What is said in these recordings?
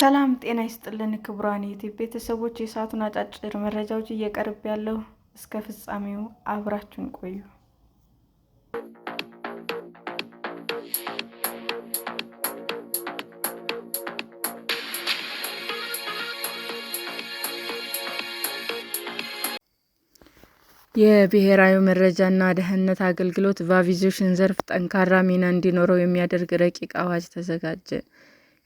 ሰላም ጤና ይስጥልን ክቡራን የዩቲዩብ ቤተሰቦች፣ የሰዓቱን አጫጭር መረጃዎች እየቀርብ ያለው እስከ ፍጻሜው አብራችሁን ቆዩ። የብሔራዊ መረጃና ደህንነት አገልግሎት በአቪዬሽን ዘርፍ ጠንካራ ሚና እንዲኖረው የሚያደርግ ረቂቅ አዋጅ ተዘጋጀ።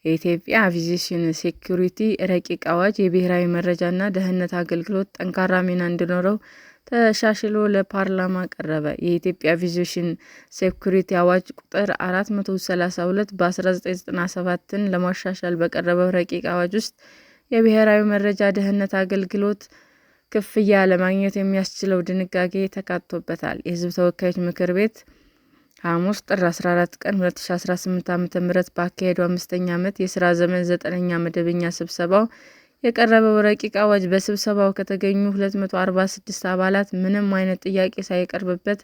የኢትዮጵያ አቪዬሽን ሴኩሪቲ ረቂቅ አዋጅ የብሔራዊ መረጃና ደህንነት አገልግሎት ጠንካራ ሚና እንዲኖረው ተሻሽሎ ለፓርላማ ቀረበ። የኢትዮጵያ አቪዬሽን ሴኩሪቲ አዋጅ ቁጥር 432 በ1997ን ለማሻሻል በቀረበው ረቂቅ አዋጅ ውስጥ የብሔራዊ መረጃ ደህንነት አገልግሎት ክፍያ ለማግኘት የሚያስችለው ድንጋጌ ተካቶበታል። የሕዝብ ተወካዮች ምክር ቤት ሐሙስ ጥር 14 ቀን 2018 ዓ.ም ባካሄደው 5ኛ ዓመት የሥራ ዘመን 9ኛ መደበኛ ስብሰባው የቀረበው ረቂቅ አዋጅ በስብሰባው ከተገኙ 246 አባላት ምንም አይነት ጥያቄ ሳይቀርብበት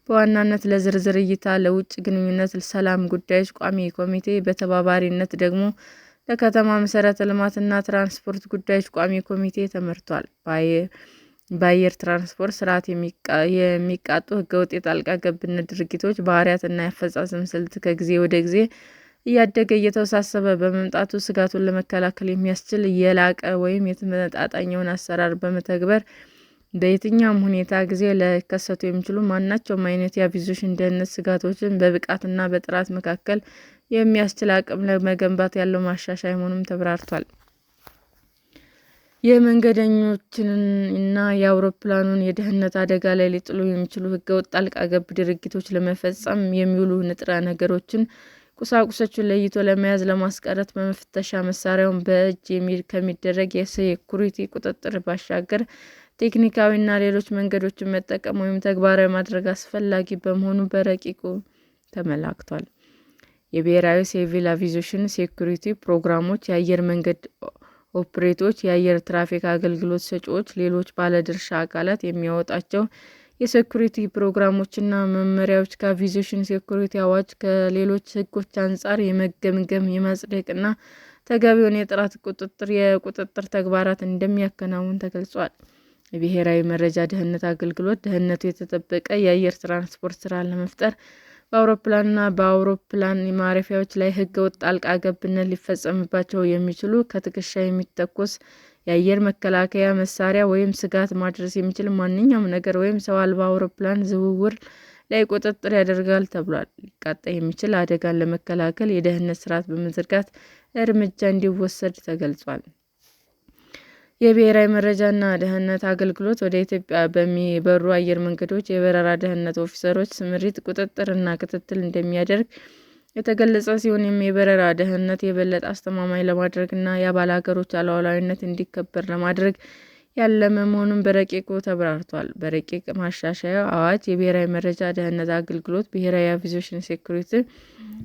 በዋናነት ለዝርዝር እይታ ለውጭ ግንኙነት ሰላም ጉዳዮች ቋሚ ኮሚቴ፣ በተባባሪነት ደግሞ ለከተማ መሠረተ ልማትና ትራንስፖርት ጉዳዮች ቋሚ ኮሚቴ ተመርቷል። በአየር ትራንስፖርት ስርዓት የሚቃጡ ህገወጥ የጣልቃ ገብነት ድርጊቶች ባህሪያትና የአፈጻጸም ስልት ከጊዜ ወደ ጊዜ እያደገ እየተወሳሰበ በመምጣቱ ስጋቱን ለመከላከል የሚያስችል የላቀ ወይም የተመጣጣኝውን አሰራር በመተግበር በየትኛውም ሁኔታ ጊዜ ሊከሰቱ የሚችሉ ማናቸውም አይነት የአቪዬሽን ደህንነት ስጋቶችን በብቃትና በጥራት መከላከል የሚያስችል አቅም ለመገንባት ያለው ማሻሻያ መሆኑም ተብራርቷል። የመንገደኞችንና የአውሮፕላኑን የደህንነት አደጋ ላይ ሊጥሉ የሚችሉ ህገወጥ ጣልቃ ገብ ድርጊቶች ለመፈጸም የሚውሉ ንጥረ ነገሮችን፣ ቁሳቁሶችን ለይቶ ለመያዝ ለማስቀረት በመፈተሻ መሳሪያውን በእጅ ከሚደረግ የሴኩሪቲ ቁጥጥር ባሻገር ቴክኒካዊና ሌሎች መንገዶችን መጠቀም ወይም ተግባራዊ ማድረግ አስፈላጊ በመሆኑ በረቂቁ ተመላክቷል። የብሔራዊ ሲቪል አቪዬሽን ሴኩሪቲ ፕሮግራሞች የአየር መንገድ ኦፕሬተሮች፣ የአየር ትራፊክ አገልግሎት ሰጪዎች፣ ሌሎች ባለድርሻ አካላት የሚያወጧቸው የሴኩሪቲ ፕሮግራሞችና መመሪያዎች ከአቪዬሽን ሴኩሪቲ አዋጅ ከሌሎች ህጎች አንጻር የመገምገም፣ የማጽደቅና ተገቢውን የጥራት የቁጥጥር ተግባራት እንደሚያከናውን ተገልጿል። የብሔራዊ መረጃ ደህንነት አገልግሎት ደህንነቱ የተጠበቀ የአየር ትራንስፖርት ስርዓት ለመፍጠር በአውሮፕላንና በአውሮፕላን ማረፊያዎች ላይ ህገወጥ ጣልቃ ገብነት ሊፈጸምባቸው የሚችሉ ከትከሻ የሚተኮስ የአየር መከላከያ መሳሪያ ወይም ስጋት ማድረስ የሚችል ማንኛውም ነገር ወይም ሰው አልባ አውሮፕላን ዝውውር ላይ ቁጥጥር ያደርጋል ተብሏል። ሊቃጣ የሚችል አደጋን ለመከላከል የደህንነት ስርዓት በመዘርጋት እርምጃ እንዲወሰድ ተገልጿል። የብሔራዊ መረጃና ደህንነት አገልግሎት ወደ ኢትዮጵያ በሚበሩ አየር መንገዶች የበረራ ደህንነት ኦፊሰሮች ስምሪት፣ ቁጥጥር እና ክትትል እንደሚያደርግ የተገለጸ ሲሆን የበረራ ደህንነት የበለጠ አስተማማኝ ለማድረግና የአባል ሀገሮች ሉዓላዊነት እንዲከበር ለማድረግ ያለመ መሆኑን በረቂቁ ተብራርቷል። በረቂቅ ማሻሻያ አዋጅ የብሔራዊ መረጃ ደህንነት አገልግሎት ብሔራዊ አቪዬሽን ሴኩሪቲ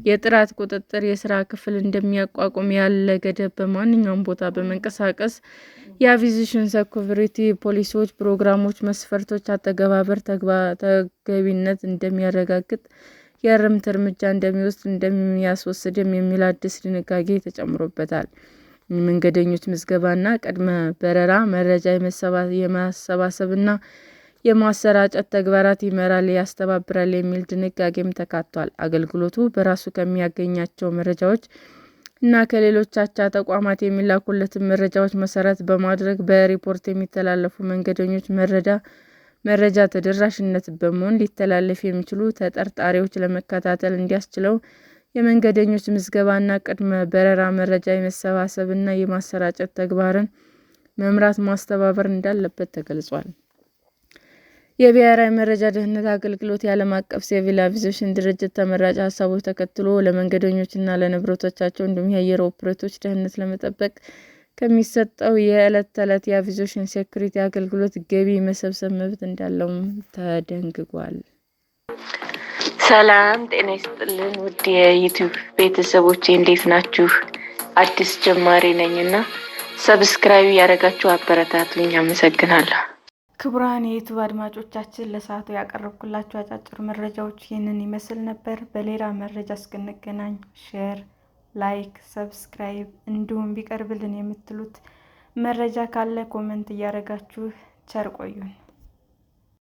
የጥራት ቁጥጥር የስራ ክፍል እንደሚያቋቁም ያለ ገደብ በማንኛውም ቦታ በመንቀሳቀስ የአቪዬሽን ሴኩሪቲ ፖሊሲዎች፣ ፕሮግራሞች፣ መስፈርቶች አተገባበር ተገቢነት እንደሚያረጋግጥ የእርምት እርምጃ እንደሚወስድ እንደሚያስወስድም የሚል አዲስ ድንጋጌ ተጨምሮበታል። የመንገደኞች ምዝገባና ቅድመ በረራ መረጃ የማሰባሰብና የማሰራጨት ተግባራት ይመራል፣ ያስተባብራል የሚል ድንጋጌም ተካቷል። አገልግሎቱ በራሱ ከሚያገኛቸው መረጃዎች እና ከሌሎች አቻ ተቋማት የሚላኩለትን መረጃዎች መሰረት በማድረግ በሪፖርት የሚተላለፉ መንገደኞች መረጃ ተደራሽነት በመሆን ሊተላለፉ የሚችሉ ተጠርጣሪዎች ለመከታተል እንዲያስችለው የመንገደኞች ምዝገባና ቅድመ በረራ መረጃ የመሰባሰብና የማሰራጨት ተግባርን መምራት ማስተባበር እንዳለበት ተገልጿል። የብሔራዊ መረጃ ደህንነት አገልግሎት የዓለም አቀፍ ሲቪል አቪዬሽን ድርጅት ተመራጭ ሀሳቦች ተከትሎ ለመንገደኞችና ለንብረቶቻቸው እንዲሁም የአየር ኦፕሬተሮች ደህንነት ለመጠበቅ ከሚሰጠው የዕለት ተዕለት የአቪዬሽን ሴኩሪቲ አገልግሎት ገቢ መሰብሰብ መብት እንዳለውም ተደንግጓል። ሰላም ጤና ይስጥልን ውድ የዩቲዩብ ቤተሰቦቼ እንዴት ናችሁ? አዲስ ጀማሪ ነኝና ሰብስክራይብ ያደረጋችሁ አበረታቱኝ። አመሰግናለሁ። ክቡራን የዩቲዩብ አድማጮቻችን ለሰዓቱ ያቀረብኩላችሁ አጫጭር መረጃዎች ይህንን ይመስል ነበር። በሌላ መረጃ እስክንገናኝ ሼር፣ ላይክ፣ ሰብስክራይብ እንዲሁም ቢቀርብልን የምትሉት መረጃ ካለ ኮመንት እያደረጋችሁ ቸር ቆዩን።